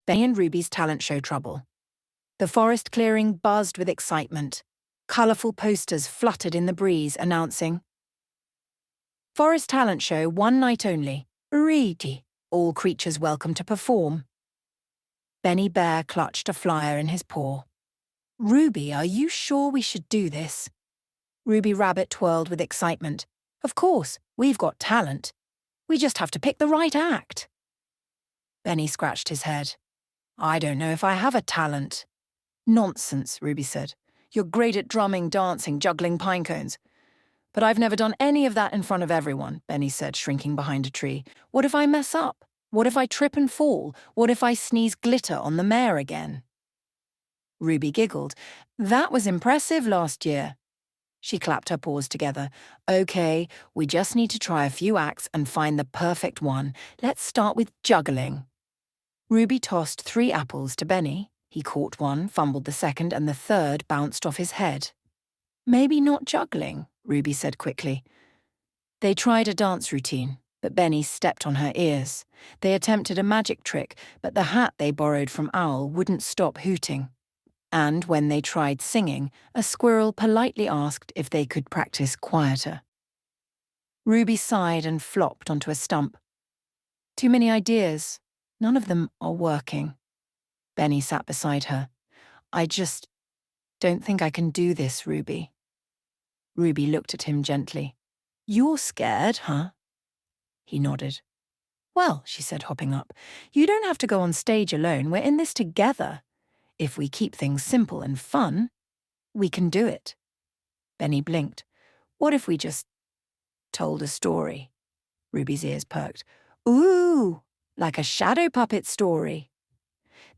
Benny and Ruby's talent show trouble. The forest clearing buzzed with excitement. Colourful posters fluttered in the breeze announcing, "Forest talent show, one night only. Reedy. All creatures welcome to perform." Benny Bear clutched a flyer in his paw. "Ruby, are you sure we should do this?" Ruby Rabbit twirled with excitement. "Of course, we've got talent. We just have to pick the right act." Benny scratched his head. "I don't know if I have a talent." "Nonsense," Ruby said. "You're great at drumming, dancing, juggling pine cones." "But I've never done any of that in front of everyone," Benny said, shrinking behind a tree. "What if I mess up? What if I trip and fall? What if I sneeze glitter on the mayor again?" Ruby giggled. "That was impressive last year." She clapped her paws together. "Okay, we just need to try a few acts and find the perfect one. Let's start with juggling." Ruby tossed 3 apples to Benny. He caught one, fumbled the second, and the third bounced off his head. "Maybe not juggling," Ruby said quickly. They tried a dance routine, but Benny stepped on her ears. They attempted a magic trick, but the hat they borrowed from Owl wouldn't stop hooting. And when they tried singing, a squirrel politely asked if they could practice quieter. Ruby sighed and flopped onto a stump. "Too many ideas. None of them are working." Benny sat beside her. "I just don't think I can do this, Ruby." Ruby looked at him gently. "You're scared, huh?" He nodded. "Well," she said, hopping up, "you don't have to go on stage alone. We're in this together. If we keep things simple and fun, we can do it." Benny blinked. "What if we just told a story?" Ruby's ears perked. "Ooh, like a shadow puppet story."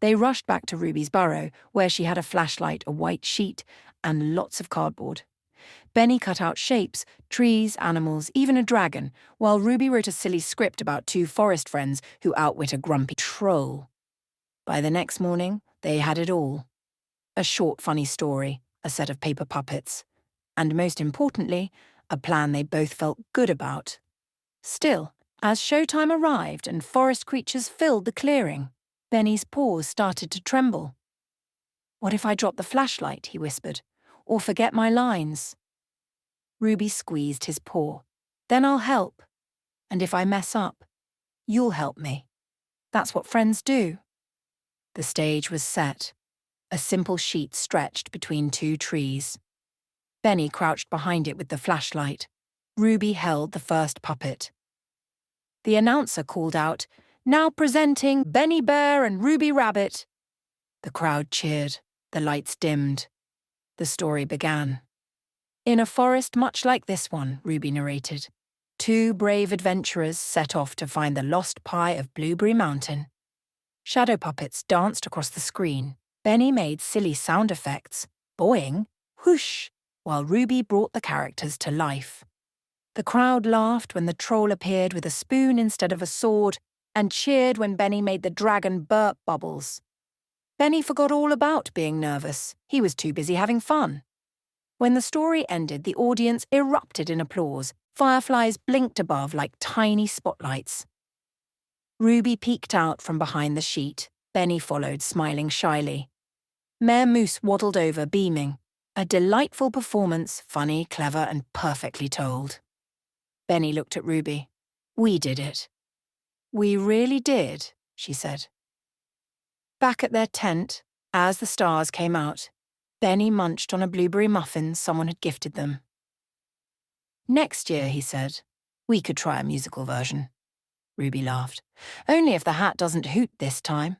They rushed back to Ruby's burrow, where she had a flashlight, a white sheet, and lots of cardboard. Benny cut out shapes, trees, animals, even a dragon, while Ruby wrote a silly script about 2 forest friends who outwit a grumpy troll. By the next morning, they had it all. A short, funny story, a set of paper puppets, and most importantly, a plan they both felt good about. Still, as showtime arrived and forest creatures filled the clearing, Benny's paws started to tremble. "What if I drop the flashlight?" he whispered, "or forget my lines?" Ruby squeezed his paw. "Then I'll help. And if I mess up, you'll help me. That's what friends do." The stage was set. A simple sheet stretched between 2 trees. Benny crouched behind it with the flashlight. Ruby held the first puppet. The announcer called out, "Now presenting Benny Bear and Ruby Rabbit." The crowd cheered. The lights dimmed. The story began. "In a forest much like this one," Ruby narrated, 2 brave adventurers set off to find the lost pie of Blueberry Mountain. Shadow puppets danced across the screen. Benny made silly sound effects, boing, whoosh, while Ruby brought the characters to life. The crowd laughed when the troll appeared with a spoon instead of a sword, and cheered when Benny made the dragon burp bubbles. Benny forgot all about being nervous. He was too busy having fun. When the story ended, the audience erupted in applause. Fireflies blinked above like tiny spotlights. Ruby peeked out from behind the sheet. Benny followed, smiling shyly. Mayor Moose waddled over, beaming. A delightful performance, funny, clever, and perfectly told. Benny looked at Ruby. "We did it." "We really did," she said. Back at their tent, as the stars came out, Benny munched on a blueberry muffin someone had gifted them. "Next year," he said, "we could try a musical version." Ruby laughed. "Only if the hat doesn't hoot this time."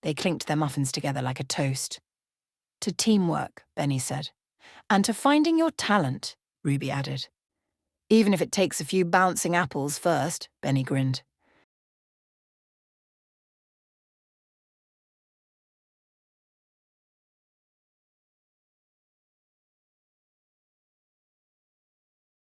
They clinked their muffins together like a toast. "To teamwork," Benny said. "And to finding your talent," Ruby added. "Even if it takes a few bouncing apples first," Benny grinned.